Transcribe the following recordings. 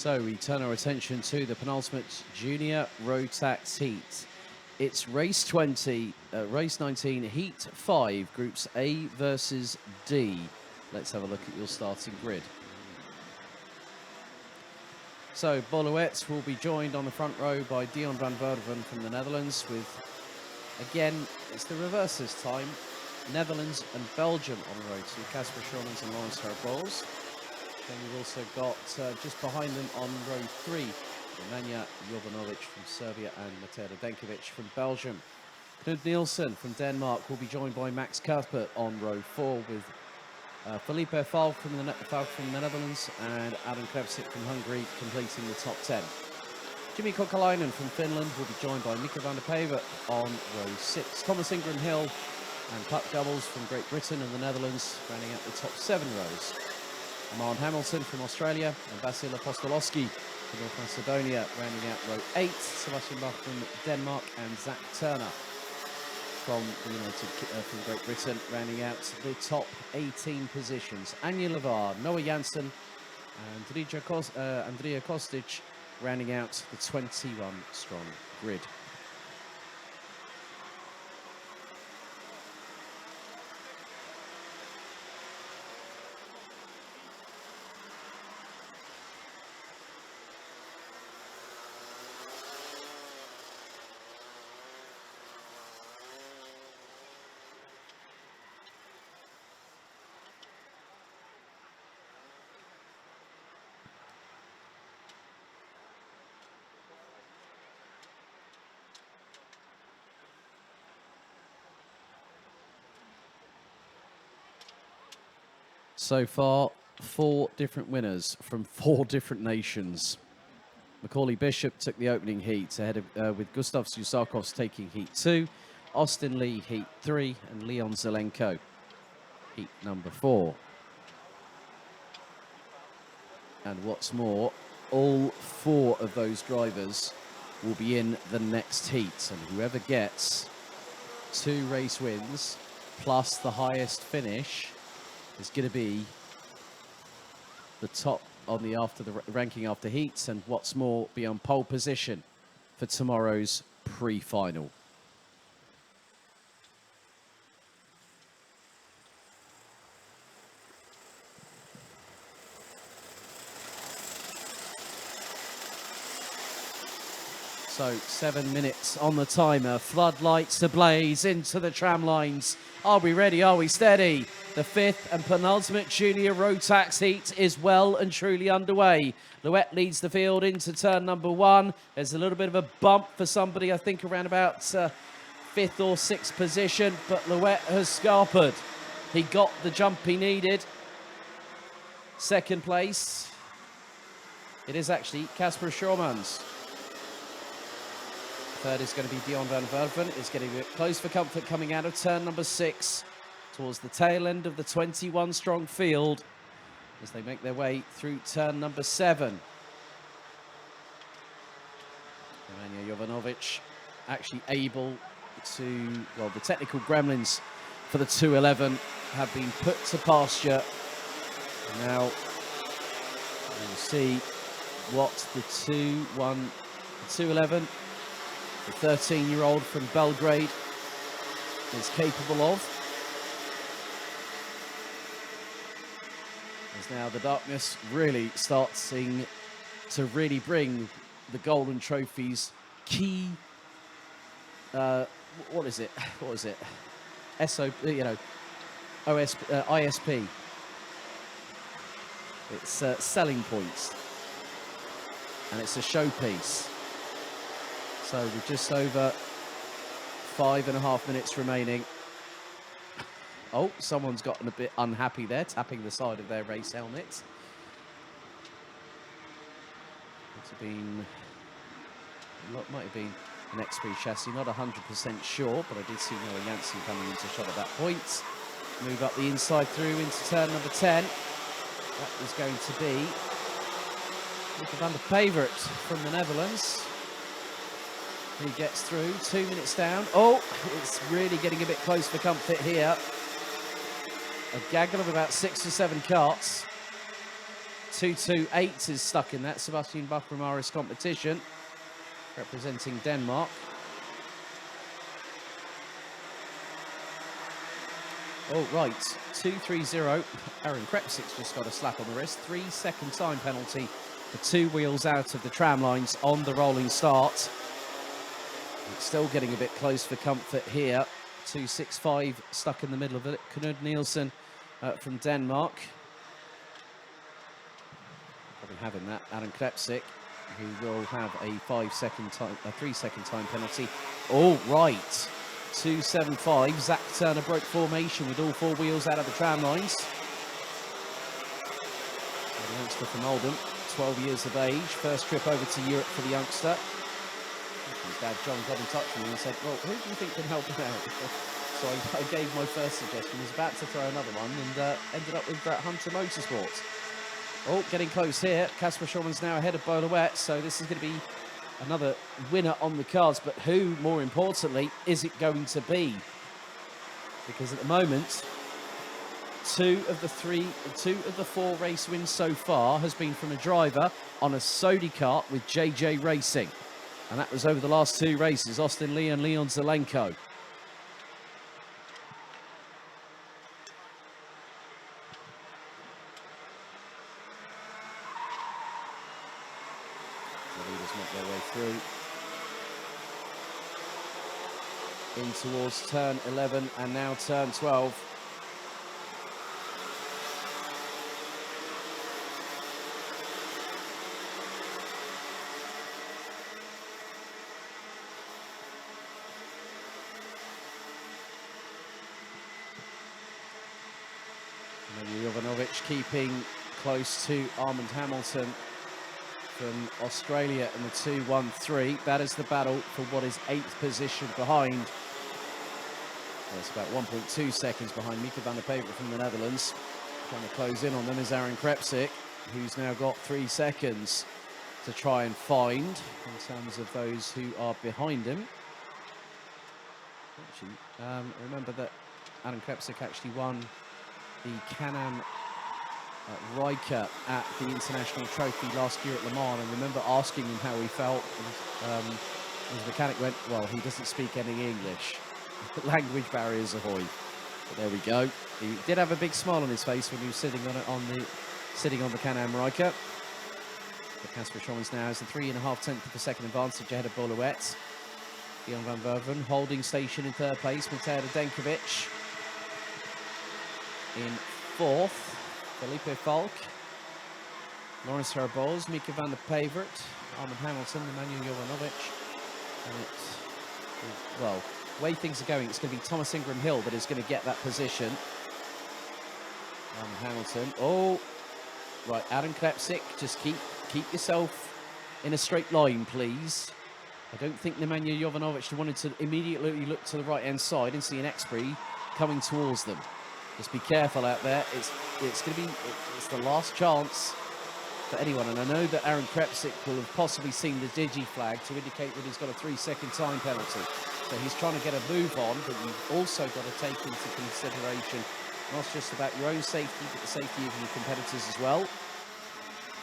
So we turn our attention to the penultimate junior Rotax heat. It's race 20, race 19, heat 5, groups A versus D. Let's have a look at your starting grid. So Boluet will be joined on the front row by Dion van Verven from the Netherlands with, again, it's the reverse this time, Netherlands and Belgium on the road to Casper Schormans and Lawrence Herbols. Then we've also got just behind them on row 3, Nemanja Jovanovic from Serbia and Mateo Denkovic from Belgium. Knud Nielsen from Denmark will be joined by Max Cuthbert on row 4 with Felipe Falk from the Netherlands and Adam Krevsik from Hungary completing the top 10. Jimmy Kokalainen from Finland will be joined by Mika van der Pavert on row 6. Thomas Ingram Hill and Puck Doubles from Great Britain and the Netherlands rounding out the top 7 rows. Aman Hamilton from Australia and Vasil Apostolowski from North Macedonia rounding out row 8. Sebastian Bach from Denmark and Zach Turner from from Great Britain rounding out the top 18 positions. Anja Levar, Noah Janssen and Andrija Kostic rounding out the 21 strong grid. So far, 4 different winners from 4 different nations. Macaulay Bishop took the opening heat ahead of, with Gustav Susakovs taking heat 2, Austin Lee heat 3, and Leon Zelenko heat number 4. And what's more, all 4 of those drivers will be in the next heat, and whoever gets 2 race wins plus the highest finish is going to be the top on the ranking after heats, and what's more, be on pole position for tomorrow's pre-final. So 7 minutes on the timer, floodlights ablaze into the tram lines. Are we ready? Are we steady? The 5th and penultimate junior Rotax heat is well and truly underway. Louette leads the field into turn number 1. There's a little bit of a bump for somebody, I think, around about 5th or 6th position, but Louette has scarpered. He got the jump he needed. 2nd place, it is actually Casper Schormans. 3rd is going to be Dion van Verven. It's getting a bit close for comfort coming out of turn number 6 towards the tail end of the 21 strong field as they make their way through turn number 7. Nemanja Jovanovic actually able to, well, the technical gremlins for the 211 have been put to pasture. And now we'll see what the 211, the 13-year-old from Belgrade, is capable of. As now the darkness really starting to really bring the Golden Trophy's key, what is it? SOP, ISP. It's selling points. And it's a showpiece. So we're just over 5.5 minutes remaining. Oh, someone's gotten a bit unhappy there, tapping the side of their race helmet. Might have been an XP chassis, not 100% sure, but I did see Noah Janssen coming into shot at that point. Move up the inside through into turn number 10. That is going to be Mika van der Pavert from the Netherlands. He gets through, 2 minutes down. Oh, it's really getting a bit close for comfort here. A gaggle of about 6 or 7 carts. 228 is stuck in that. Sebastian Bachromaris competition, representing Denmark. Oh, right, 2:30. Aaron Krepsik's just got a slap on the wrist. 3-second time penalty for 2 wheels out of the tram lines on the rolling start. It's still getting a bit close for comfort here. 2:65 stuck in the middle of it. Knud Nielsen from Denmark. Probably having that. Aaron Krepsik, who will have a 3-second time penalty. All right. 2:75. Zach Turner broke formation with all 4 wheels out of the tram lines. The youngster from Oldham, 12 years of age. First trip over to Europe for the youngster. His dad, John, got in touch with me and said, well, who do you think can help him out? So I gave my first suggestion. He was about to throw another one and ended up with Hunter Motorsports. Oh, getting close here. Kasper Schulman's now ahead of Bolowet, so this is going to be another winner on the cards. But who, more importantly, is it going to be? Because at the moment, 2 of the 4 race wins so far has been from a driver on a Sodi kart with JJ Racing. And that was over the last 2 races, Austin Lee and Leon Zelenko. The leaders make their way through. In towards turn 11 and now turn 12. Jovanovic keeping close to Armand Hamilton from Australia in the 2-1-3. That is the battle for what is 8th position behind. Well, it's about 1.2 seconds behind Mika van der Peveren from the Netherlands. Trying to close in on them is Aaron Krepsik, who's now got 3 seconds to try and find in terms of those who are behind him. Actually, remember that Aaron Krepsik actually won the Can-Am Riker at the International Trophy last year at Le Mans, and remember asking him how he felt, and his mechanic went, well, he doesn't speak any English. Language barriers ahoy. But there we go. He did have a big smile on his face when he was sitting on the Can-Am Riker. But Kasper Schulmans now has a 3.5 of a second advantage ahead of Bolowet. Dion van Verven holding station in 3rd place. Matej Radenkovic in 4th. Felipe Falk, Lawrence Herboz, Mika van der Peveren, Armand Hamilton, Emmanuel Jovanovic. And well, the way things are going, it's going to be Thomas Ingram Hill that is going to get that position. Armand Hamilton. Oh, right, Aaron Krepsik, just keep yourself in a straight line, please. I don't think Nemanja Jovanovic wanted to immediately look to the right-hand side and see an Express coming towards them. Just be careful out there. It's the last chance for anyone. And I know that Aaron Krepsik will have possibly seen the digi flag to indicate that he's got a 3-second time penalty. So he's trying to get a move on, but you've also got to take into consideration not just about your own safety, but the safety of your competitors as well.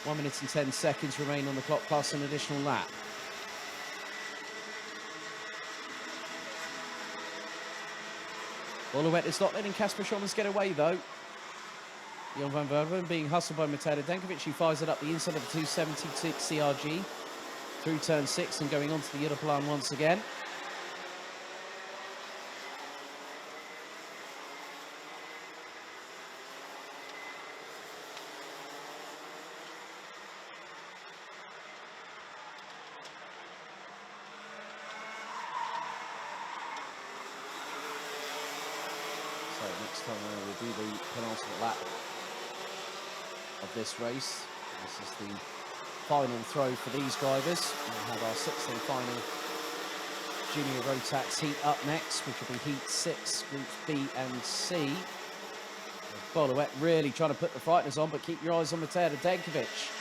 1 minute and 10 seconds remain on the clock, plus an additional lap. Bolowet is not letting Kasper Schulmans get away, though. Jon van Verven being hustled by Matej Radenkovic, who fires it up the inside of the 276 CRG through turn 6 and going onto the Europlan once again. Next time around will be the penultimate lap of this race. This is the final throw for these drivers. We'll have our 6th and final Junior Rotax heat up next, which will be heat 6, groups B and C. Bolowet really trying to put the frighteners on, but keep your eyes on Matej Radenkovic.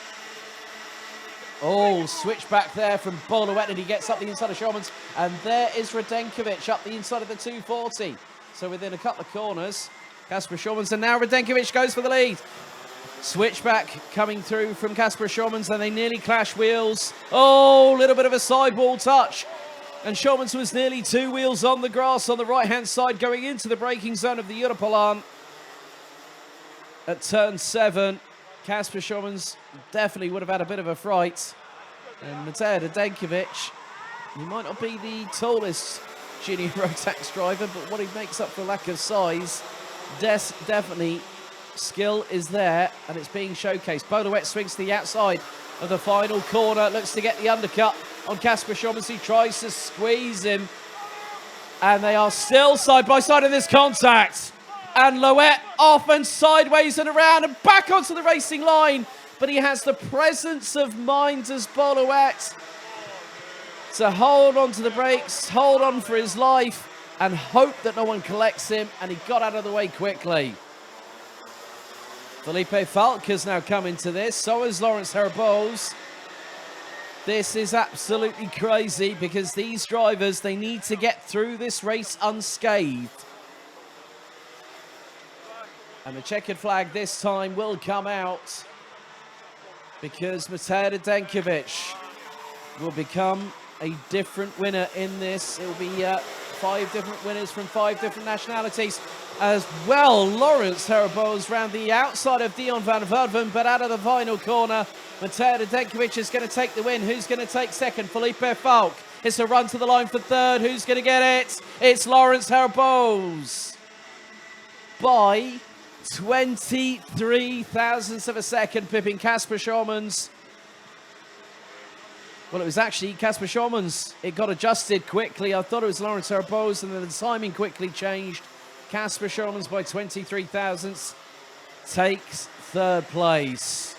Oh, switch back there from Bolowet, and he gets up the inside of Schulmans, and there is Radenkovic up the inside of the 240. So within a couple of corners, Kasper Schulmans, and now Radenkovic goes for the lead. Switchback coming through from Kasper Schaumanns, and they nearly clash wheels. Oh, a little bit of a sidewall touch. And Schaumanns was nearly 2 wheels on the grass on the right-hand side going into the braking zone of the Europolan. At turn 7, Kasper Schaumanns definitely would have had a bit of a fright. And Matej Nedeljkovic, he might not be the tallest Junior Rotax driver, but what he makes up for lack of size, definitely skill is there, and it's being showcased. Bolowet swings to the outside of the final corner, looks to get the undercut on Kasper Schaumanns. He tries to squeeze him, and they are still side by side in this contact. And Loet off and sideways and around and back onto the racing line, but he has the presence of mind as Bolowet to hold on to the brakes, hold on for his life, and hope that no one collects him, and he got out of the way quickly. Felipe Falk has now come into this, so has Laurens Herboz. This is absolutely crazy because these drivers, they need to get through this race unscathed. And the checkered flag this time will come out because Matej Nedeljkovic will become a different winner in this. It will be 5 different winners from 5 different nationalities. As well, Laurens Herboz round the outside of Dion van Verde, but out of the final corner, Matej Nedeljkovic is going to take the win. Who's going to take second? Felipe Falk. It's a run to the line for third. Who's going to get it? It's Laurens Herboz by 23 thousandths of a second, pipping Kasper Schaumanns. Well, it was actually Kasper Schaumanns. It got adjusted quickly. I thought it was Laurens Herboz, and then the timing quickly changed. Kasper Schaumanns by 23 thousandths takes third place.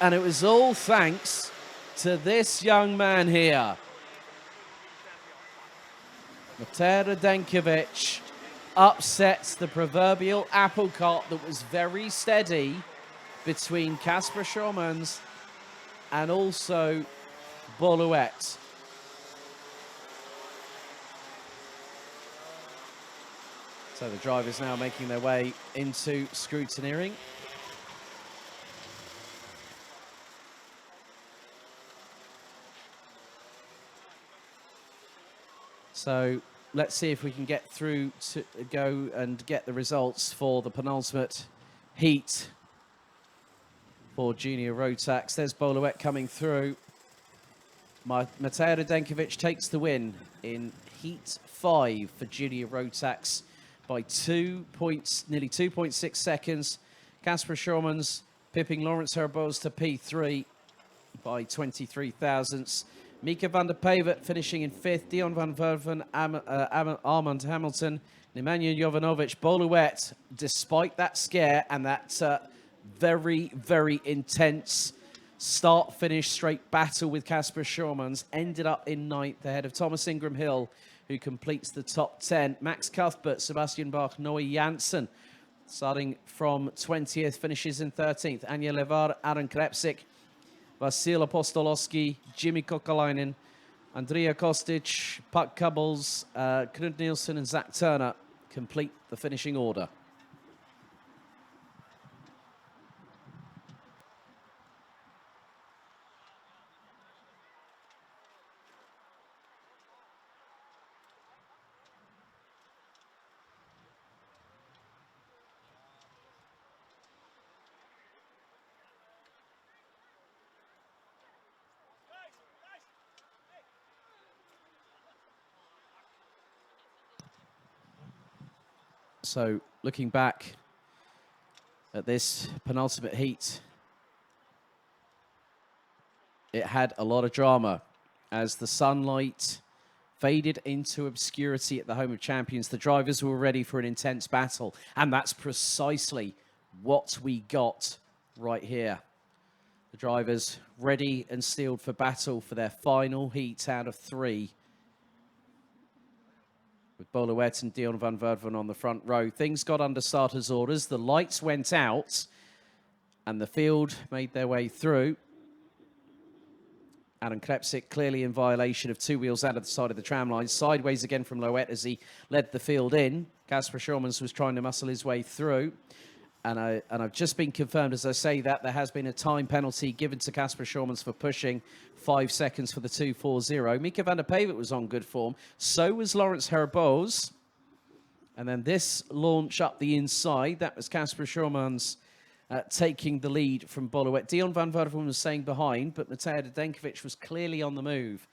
And it was all thanks to this young man here. Matej Nedeljkovic upsets the proverbial apple cart that was very steady between Kasper Schaumanns and also Bolowet. So the drivers now making their way into scrutineering. So let's see if we can get through to go and get the results for the penultimate heat for Junior Rotax. There's Bolowet coming through. Matej Nedeljkovic takes the win in Heat 5 for Junior Rotax by 2 points, nearly 2.6 seconds. Kasper Schaumanns pipping Laurens Herboz to P3 by 23 thousandths. Mika van der Pavert finishing in 5th. Dion van Verven, Armand Hamilton, Nemanja Jovanovic, Bolowet, despite that scare and that very, very intense start-finish straight battle with Kasper Schaumanns, ended up in 9th ahead of Thomas Ingram Hill, who completes the top 10. Max Cuthbert, Sebastian Bach, Noe Janssen, starting from 20th, finishes in 13th. Anja Levar, Aaron Krepsik, Vasil Apostolowski, Jimmy Kokalainen, Andrea Kostic, Puck Cubbles, Knut Nielsen and Zach Turner complete the finishing order. So looking back at this penultimate heat, it had a lot of drama as the sunlight faded into obscurity at the Home of Champions. The drivers were ready for an intense battle, and that's precisely what we got right here. The drivers ready and steeled for battle for their final heat out of 3. With Bolowet and Dion van Verven on the front row. Things got under starters' orders. The lights went out and the field made their way through. Aaron Krepsik clearly in violation of 2 wheels out of the side of the tram line. Sideways again from Loet as he led the field in. Kasper Schaumanns was trying to muscle his way through. And I've just been confirmed, as I say that, there has been a time penalty given to Casper Schormans for pushing 5 seconds for the 2.40. Mika van der Pavert was on good form. So was Lawrence Herboz. And then this launch up the inside, that was Casper Schormans taking the lead from Boluet. Dion van Verven was staying behind, but Matej Nedeljkovic was clearly on the move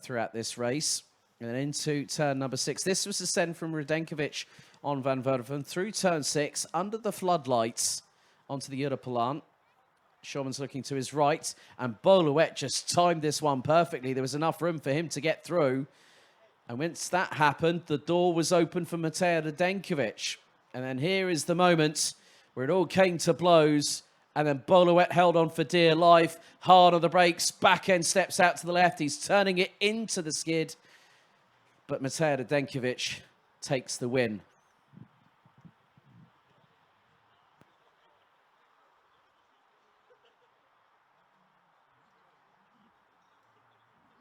throughout this race. And then into turn number 6. This was the send from Nedeljkovic on Van Verven through turn 6, under the floodlights, onto the Europalan. Schormans looking to his right, and Boluet just timed this one perfectly. There was enough room for him to get through. And once that happened, the door was open for Matej Nedeljkovic. And then here is the moment where it all came to blows. And then Boluet held on for dear life, hard on the brakes, back end steps out to the left. He's turning it into the skid. But Matej Nedeljkovic takes the win.